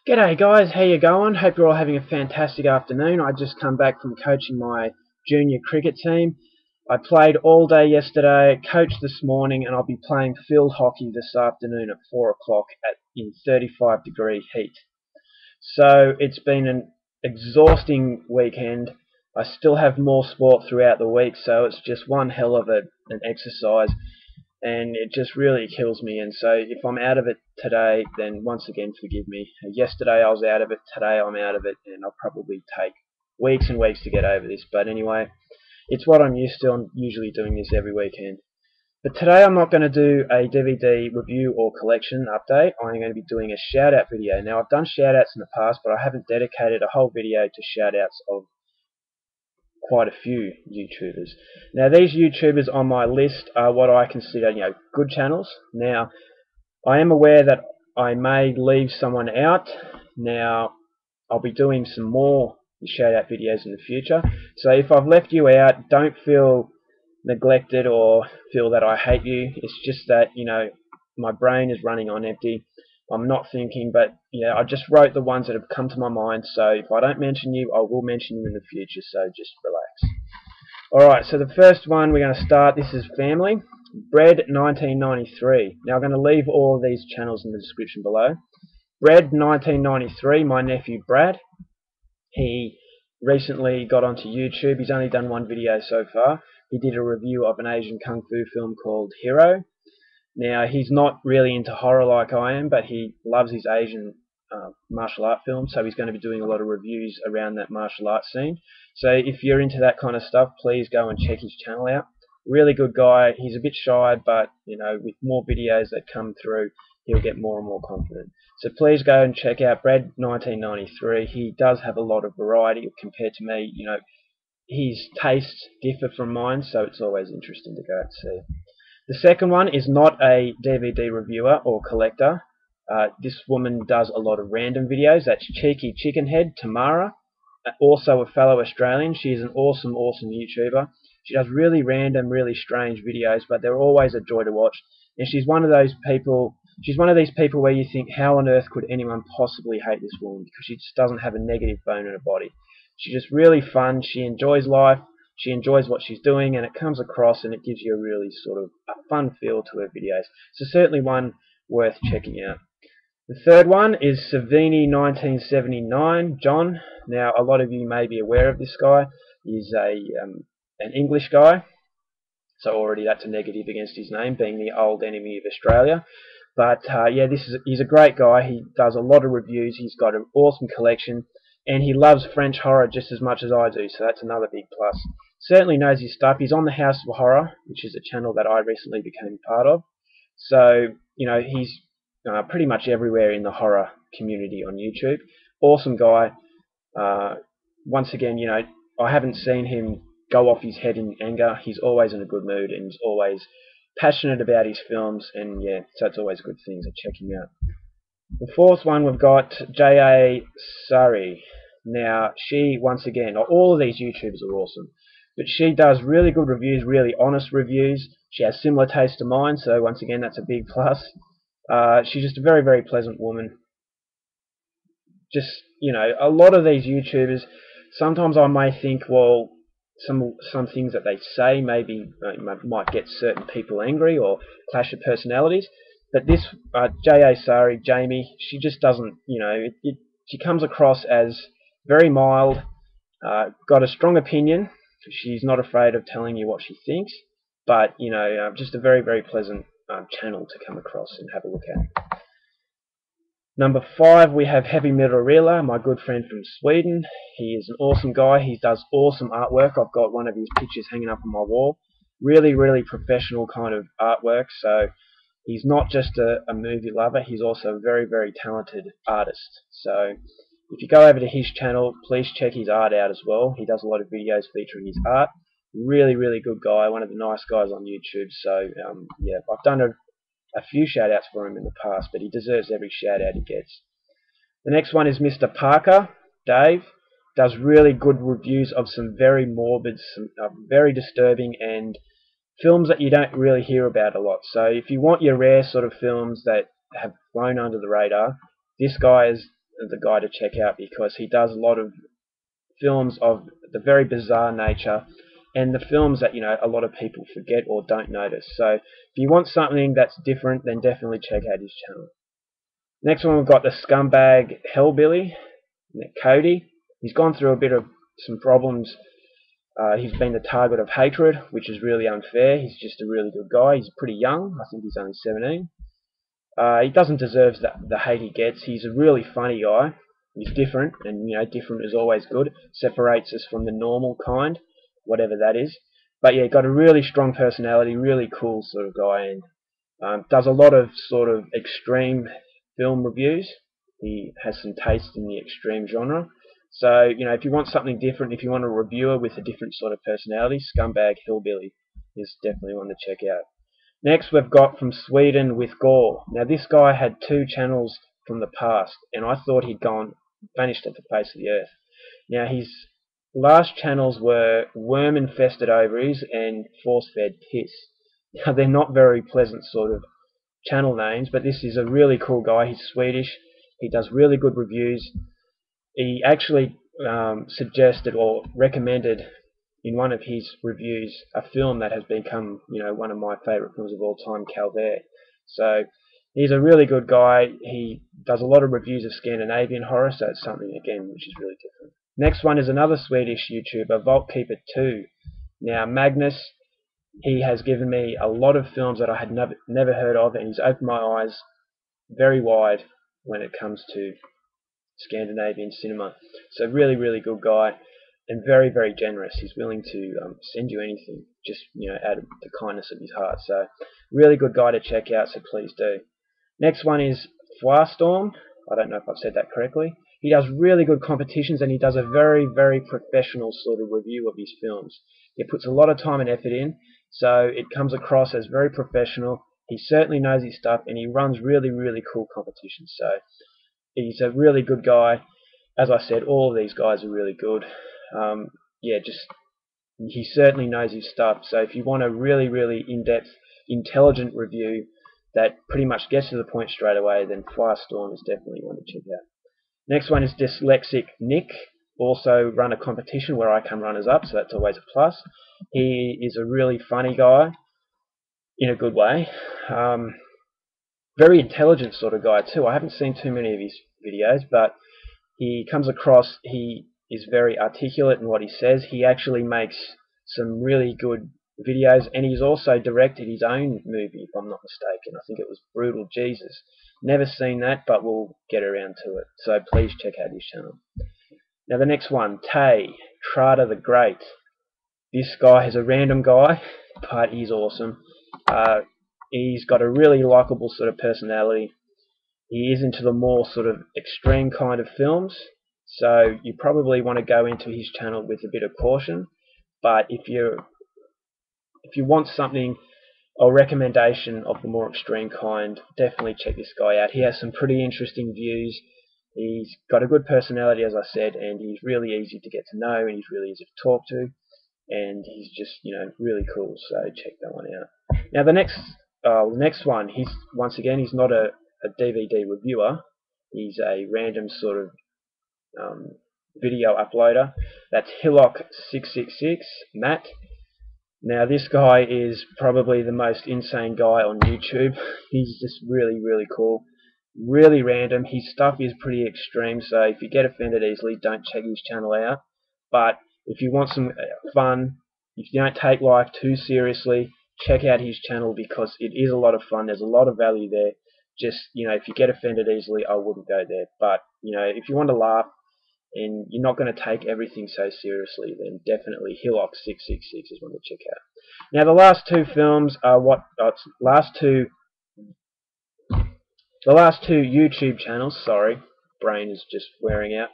G'day guys, how you going? Hope you're all having a fantastic afternoon. I just come back from coaching my junior cricket team. I played all day yesterday, coached this morning, and I'll be playing field hockey this afternoon at 4 o'clock in 35-degree heat. So it's been an exhausting weekend. I still have more sport throughout the week, so it's just one hell of an exercise. And it just really kills me. And so if I'm out of it today, then once again forgive me. Yesterday I was out of it, today I'm out of it, and I'll probably take weeks and weeks to get over this. But anyway, it's what I'm used to. I'm usually doing this every weekend. But today I'm not going to do a DVD review or collection update. I'm going to be doing a shout out video. Now I've done shout outs in the past, but I haven't dedicated a whole video to shout outs of quite a few YouTubers. Now these YouTubers on my list are what I consider, good channels. Now I am aware that I may leave someone out. Now I'll be doing some more shout out videos in the future. So if I've left you out, don't feel neglected or feel that I hate you. It's just that, my brain is running on empty. I'm not thinking, but yeah, I just wrote the ones that have come to my mind, so if I don't mention you, I will mention you in the future, so just relax. Alright, so the first one we're going to start, this is family, Bread1993. Now I'm going to leave all of these channels in the description below. Bread1993, my nephew Brad, he recently got onto YouTube. He's only done one video so far. He did a review of an Asian Kung Fu film called Hero. Now, he's not really into horror like I am, but he loves his Asian martial art films, so he's going to be doing a lot of reviews around that martial art scene. So if you're into that kind of stuff, please go and check his channel out. Really good guy. He's a bit shy, but, with more videos that come through, he'll get more and more confident. So please go and check out Brad1993. He does have a lot of variety compared to me. His tastes differ from mine, so it's always interesting to go and see. The second one is not a DVD reviewer or collector. This woman does a lot of random videos. That's Cheeky Chickenhead, Tamara, also a fellow Australian. She is an awesome YouTuber. She does really random, really strange videos, but they're always a joy to watch. And she's one of those people. She's one of these people where you think, how on earth could anyone possibly hate this woman? Because she just doesn't have a negative bone in her body. She's just really fun. She enjoys life. She enjoys what she's doing, and it comes across, and it gives you a really sort of a fun feel to her videos. So certainly one worth checking out. The third one is Savini1979, John. Now a lot of you may be aware of this guy. He's an English guy, so already that's a negative against his name, being the old enemy of Australia. But yeah, he's a great guy. He does a lot of reviews. He's got an awesome collection. And he loves French horror just as much as I do, so that's another big plus. Certainly knows his stuff. He's on the House of Horror, which is a channel that I recently became part of. So, he's pretty much everywhere in the horror community on YouTube. Awesome guy. Once again, I haven't seen him go off his head in anger. He's always in a good mood, and he's always passionate about his films, and yeah, so it's always a good thing to check him out. The fourth one, we've got Jaya Surrey. Now, she, once again, all of these YouTubers are awesome, but she does really good reviews, really honest reviews. She has similar taste to mine, so once again, that's a big plus. She's just a very, very pleasant woman. Just, a lot of these YouTubers, sometimes I may think, well, some things that they say maybe might get certain people angry or clash of personalities. But this Jaya Surrey, Jamie, she just doesn't, she comes across as very mild, got a strong opinion. She's not afraid of telling you what she thinks, but, just a very, very pleasant channel to come across and have a look at. Number 5, we have Heavy Metal Reeler, my good friend from Sweden. He is an awesome guy. He does awesome artwork. I've got one of his pictures hanging up on my wall. Really, really professional kind of artwork, so he's not just a movie lover, he's also a very, very talented artist. So if you go over to his channel, please check his art out as well. He does a lot of videos featuring his art. Really, really good guy, one of the nice guys on YouTube. So yeah, I've done a few shout outs for him in the past, but he deserves every shout out he gets. The next one is Mr. Parker, Dave. Does really good reviews of some very morbid, some very disturbing and films that you don't really hear about a lot. So if you want your rare sort of films that have flown under the radar, this guy is the guy to check out, because he does a lot of films of the very bizarre nature, and the films that, you know, a lot of people forget or don't notice. So if you want something that's different, then definitely check out his channel. Next one, we've got the Scumbag Hillbilly, Cody. He's gone through a bit of some problems. He's been the target of hatred, which is really unfair. He's just a really good guy. He's pretty young. I think he's only 17. He doesn't deserve the hate he gets. He's a really funny guy. He's different, and you know, different is always good. Separates us from the normal kind, whatever that is. But yeah, got a really strong personality, really cool sort of guy, and does a lot of sort of extreme film reviews. He has some taste in the extreme genre. So, you know, if you want something different, if you want a reviewer with a different sort of personality, Scumbag Hillbilly is definitely one to check out. Next, we've got from Sweden with Gore. Now, this guy had 2 channels from the past, and I thought he'd vanished off the face of the earth. Now, his last channels were worm-infested ovaries and force-fed piss. Now, they're not very pleasant sort of channel names, but this is a really cool guy. He's Swedish. He does really good reviews. He actually suggested or recommended in one of his reviews a film that has become, you know, one of my favourite films of all time, Calvert. So he's a really good guy. He does a lot of reviews of Scandinavian horror, so it's something, again, which is really different. Next one is another Swedish YouTuber, Vaultkeeper2. Now, Magnus, he has given me a lot of films that I had never heard of, and he's opened my eyes very wide when it comes to Scandinavian cinema. So really, really good guy, and very, very generous. He's willing to send you anything, just, you know, out of the kindness of his heart. So really good guy to check out, so please do. Next one is Flarstorm. I don't know if I've said that correctly. He does really good competitions, and he does a very, very professional sort of review of his films. He puts a lot of time and effort in, so it comes across as very professional. He certainly knows his stuff, and he runs really, really cool competitions. So he's a really good guy. As I said, all of these guys are really good. Yeah, just he certainly knows his stuff. So if you want a really, really in-depth, intelligent review that pretty much gets to the point straight away, then Firestorm is definitely one to check out. Next one is dyslexicnick. Also run a competition where I come runners-up, so that's always a plus. He is a really funny guy, in a good way. Very intelligent sort of guy too. I haven't seen too many of his videos, but he comes across, he is very articulate in what he says. He actually makes some really good videos, and he's also directed his own movie, if I'm not mistaken. I think it was Brutal Jesus. Never seen that, but we'll get around to it. So please check out his channel. Now the next one, Tay, Trada the Great. This guy is a random guy, but he's awesome. He's got a really likable sort of personality. He is into the more sort of extreme kind of films, so you probably want to go into his channel with a bit of caution. But if you want something, a recommendation of the more extreme kind, definitely check this guy out. He has some pretty interesting views. He's got a good personality, as I said, and he's really easy to get to know, and he's really easy to talk to, and he's just, you know, really cool. So check that one out. Now the next one, once again, he's not a DVD reviewer. He's a random sort of video uploader. That's Hillock666, Matt. Now this guy is probably the most insane guy on YouTube. He's just really, really cool. Really random. His stuff is pretty extreme, so if you get offended easily, don't check his channel out. But if you want some fun, if you don't take life too seriously, check out his channel, because it is a lot of fun. There's a lot of value there. Just, you know, if you get offended easily, I wouldn't go there. But, you know, if you want to laugh and you're not going to take everything so seriously, then definitely Hillock666 is one to check out. Now the last two films are the last two YouTube channels, sorry, brain is just wearing out.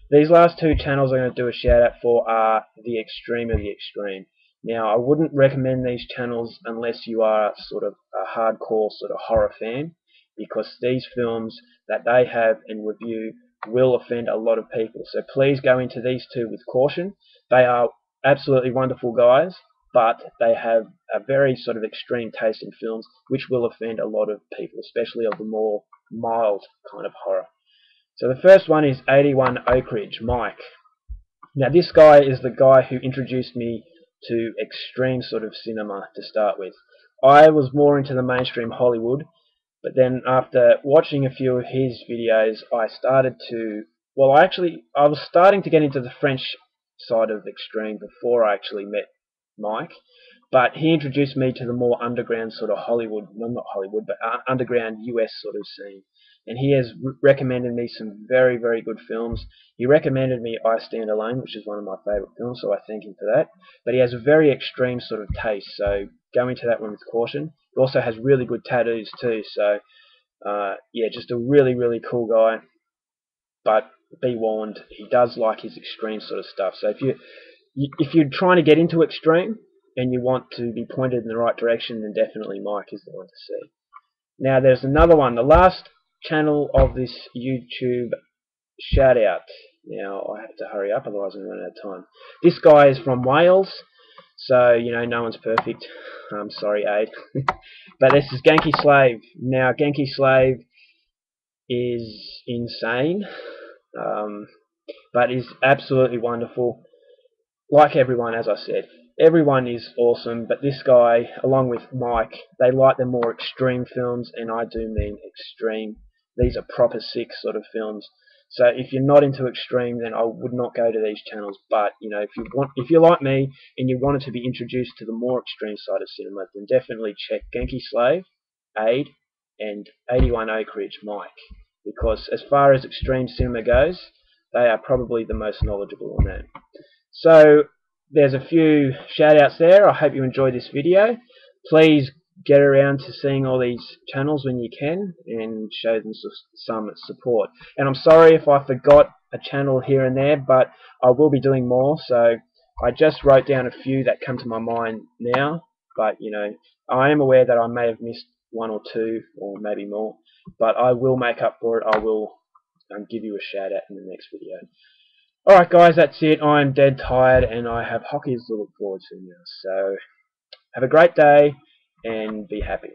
These last two channels I'm going to do a shout out for are the extreme of the extreme. Now I wouldn't recommend these channels unless you are sort of a hardcore sort of horror fan, because these films that they have and review will offend a lot of people. So please go into these two with caution. They are absolutely wonderful guys, but they have a very sort of extreme taste in films which will offend a lot of people, especially of the more mild kind of horror. So the first one is 81 Oakridge, Mike. Now this guy is the guy who introduced me to extreme sort of cinema to start with. I was more into the mainstream Hollywood, but then after watching a few of his videos, I started to, well, I was starting to get into the French side of extreme before I actually met Mike, but he introduced me to the more underground sort of Hollywood, well, not Hollywood, but underground US sort of scene. And he has recommended me some very, very good films. He recommended me I Stand Alone, which is one of my favourite films, so I thank him for that. But he has a very extreme sort of taste, so go into that one with caution. He also has really good tattoos too, so yeah, just a really, really cool guy. But be warned, he does like his extreme sort of stuff. So if you're trying to get into extreme and you want to be pointed in the right direction, then definitely Mike is the one to see. Now there's another one, the last channel of this YouTube shout out. Now I have to hurry up, otherwise I'm going to run out of time. This guy is from Wales, so you know no one's perfect. I'm sorry, Aid. But this is Genki Slave. Now Genki Slave is insane, but is absolutely wonderful. Like everyone, as I said, everyone is awesome, but this guy, along with Mike, they like the more extreme films, and I do mean extreme. These are proper sick sort of films. So if you're not into extreme, then I would not go to these channels. But you know, if you're like me and you wanted to be introduced to the more extreme side of cinema, then definitely check Genki Slave, Aid, and 81 Oakridge, Mike, because as far as extreme cinema goes, they are probably the most knowledgeable on that. So there's a few shout outs there. I hope you enjoyed this video. Please get around to seeing all these channels when you can and show them some support. And I'm sorry if I forgot a channel here and there, but I will be doing more. So I just wrote down a few that come to my mind now, but you know, I am aware that I may have missed one or two or maybe more, but I will make up for it. I will give you a shout out in the next video. Alright guys, that's it. I'm dead tired and I have hockeys to look forward to now. So have a great day and be happy.